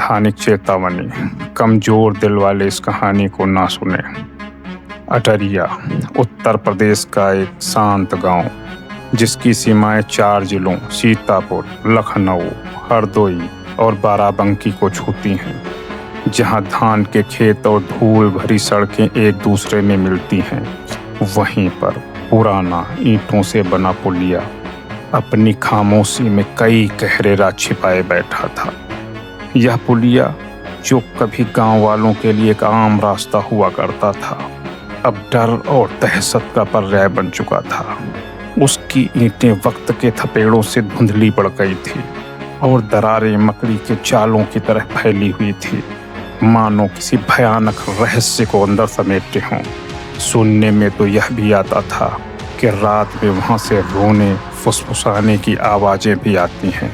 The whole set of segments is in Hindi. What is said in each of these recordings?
वैधानिक चेतावनी, कमजोर दिल वाले इस कहानी को ना सुने। अटरिया उत्तर प्रदेश का एक शांत गांव, जिसकी सीमाएं 4 जिलों सीतापुर, लखनऊ, हरदोई और बाराबंकी को छूती हैं, जहां धान के खेत और धूल भरी सड़कें एक दूसरे में मिलती हैं। वहीं पर पुराना ईंटों से बना पुलिया अपनी खामोशी में कई गहरे राज छिपाए बैठा था। यह पुलिया, जो कभी गांव वालों के लिए एक आम रास्ता हुआ करता था, अब डर और दहशत का पर्याय बन चुका था। उसकी ईंटें वक्त के थपेड़ों से धुंधली पड़ गई थी और दरारें मकड़ी के जालों की तरह फैली हुई थी, मानो किसी भयानक रहस्य को अंदर समेटे हों। सुनने में तो यह भी आता था कि रात में वहां से रोने फुसफुसाने की आवाजें भी आती हैं,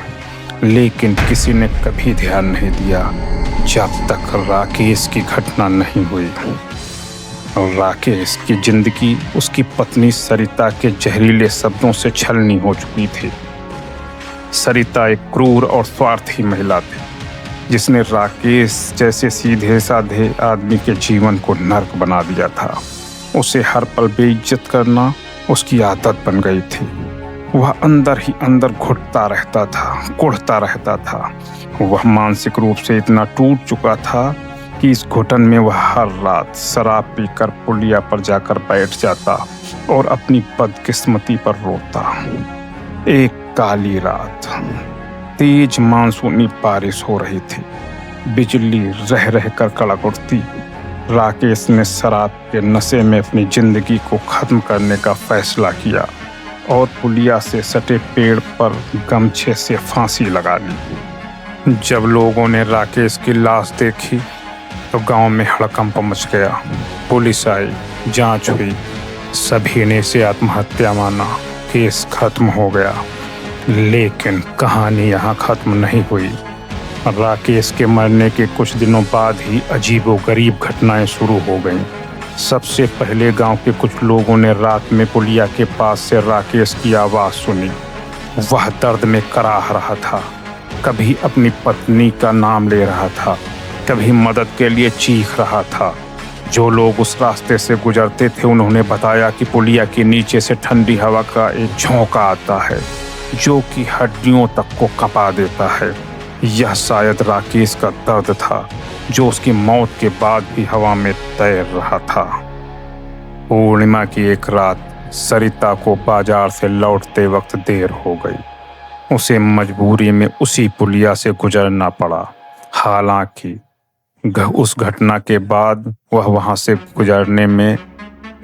लेकिन किसी ने कभी ध्यान नहीं दिया जब तक राकेश की घटना नहीं हुई। राकेश की जिंदगी उसकी पत्नी सरिता के जहरीले शब्दों से छलनी हो चुकी थी। सरिता एक क्रूर और स्वार्थी महिला थी, जिसने राकेश जैसे सीधे साधे आदमी के जीवन को नर्क बना दिया था। उसे हर पल बेइज्जत करना उसकी आदत बन गई थी। वह अंदर ही अंदर घुटता रहता था, कुढ़ता रहता था। वह मानसिक रूप से इतना टूट चुका था कि इस घुटन में वह हर रात शराब पीकर पुलिया पर जाकर बैठ जाता और अपनी बदकिस्मती पर रोता। एक काली रात, तेज मानसूनी बारिश हो रही थी। बिजली रह रह कर कड़क उठती। राकेश ने शराब के नशे में अपनी जिंदगी को खत्म करने का फैसला किया और पुलिया से सटे पेड़ पर गमछे से फांसी लगा ली। जब लोगों ने राकेश की लाश देखी तो गांव में हड़कंप मच गया। पुलिस आई, जांच हुई, सभी ने इसे आत्महत्या माना। केस खत्म हो गया, लेकिन कहानी यहाँ खत्म नहीं हुई। राकेश के मरने के कुछ दिनों बाद ही अजीबोगरीब घटनाएं शुरू हो गईं। सबसे पहले गांव के कुछ लोगों ने रात में पुलिया के पास से राकेश की आवाज़ सुनी। वह दर्द में कराह रहा था, कभी अपनी पत्नी का नाम ले रहा था, कभी मदद के लिए चीख रहा था। जो लोग उस रास्ते से गुजरते थे, उन्होंने बताया कि पुलिया के नीचे से ठंडी हवा का एक झोंका आता है, जो कि हड्डियों तक को कंपा देता है। यह शायद राकेश का दर्द था, जो उसकी मौत के बाद भी हवा में तैर रहा था। पूर्णिमा की एक रात सरिता को बाजार से लौटते वक्त देर हो गई। उसे मजबूरी में उसी पुलिया से गुजरना पड़ा। हालांकि उस घटना के बाद वह वहां से गुजरने में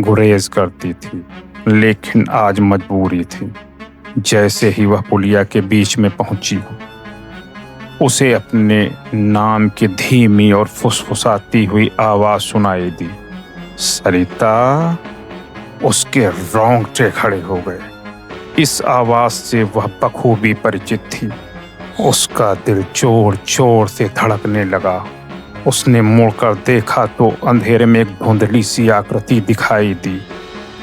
गुरेज करती थी, लेकिन आज मजबूरी थी। जैसे ही वह पुलिया के बीच में पहुंची, उसे अपने नाम की धीमी और फुसफुसाती हुई आवाज सुनाई दी। सरिता! उसके रोंगटे खड़े हो गए। इस आवाज से वह बखूबी परिचित थी। उसका दिल जोर जोर से धड़कने लगा। उसने मुड़कर देखा तो अंधेरे में एक धुंधली सी आकृति दिखाई दी।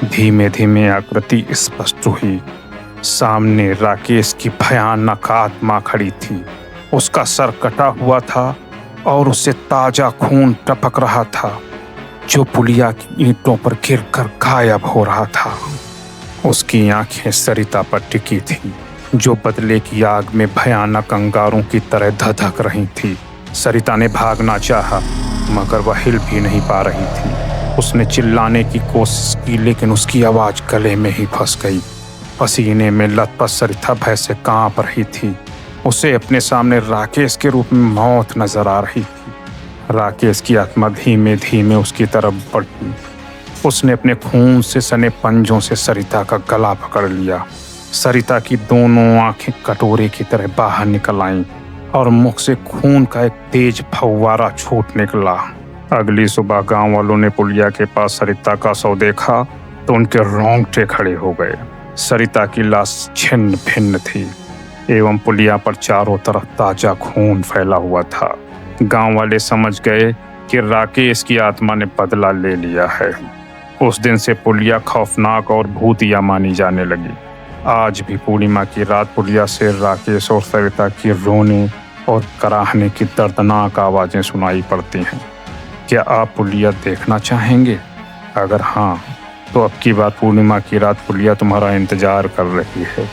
धीमे धीमे आकृति स्पष्ट हुई। सामने राकेश की भयानक आत्मा खड़ी थी। उसका सर कटा हुआ था और उससे ताजा खून टपक रहा था, जो पुलिया की ईंटों पर गिरकर गायब हो रहा था। उसकी आंखें सरिता पर टिकी थीं, जो बदले की आग में भयानक अंगारों की तरह धधक रही थी। सरिता ने भागना चाहा, मगर वह हिल भी नहीं पा रही थी। उसने चिल्लाने की कोशिश की, लेकिन उसकी आवाज गले में ही फंस गई। पसीने में लथपथ सरिता भय से कांप रही थी। उसे अपने सामने राकेश के रूप में मौत नजर आ रही थी। राकेश की आत्मा धीमे धीमे उसकी तरफ बढ़ी। उसने अपने खून से सने पंजों से सरिता का गला पकड़ लिया। सरिता की दोनों आंखें कटोरे की तरह बाहर निकल आईं और मुख से खून का एक तेज फव्वारा छूट निकला। अगली सुबह गांव वालों ने पुलिया के पास सरिता का शव देखा तो उनके रोंगटे खड़े हो गए। सरिता की लाश छिन्न भिन्न थी एवं पुलिया पर चारों तरफ ताजा खून फैला हुआ था। गांव वाले समझ गए कि राकेश की आत्मा ने बदला ले लिया है। उस दिन से पुलिया खौफनाक और भूतिया मानी जाने लगी। आज भी पूर्णिमा की रात पुलिया से राकेश और सरिता की रोने और कराहने की दर्दनाक आवाजें सुनाई पड़ती हैं। क्या आप पुलिया देखना चाहेंगे? अगर हाँ, तो अब की बार पूर्णिमा की रात पुलिया तुम्हारा इंतजार कर रही है।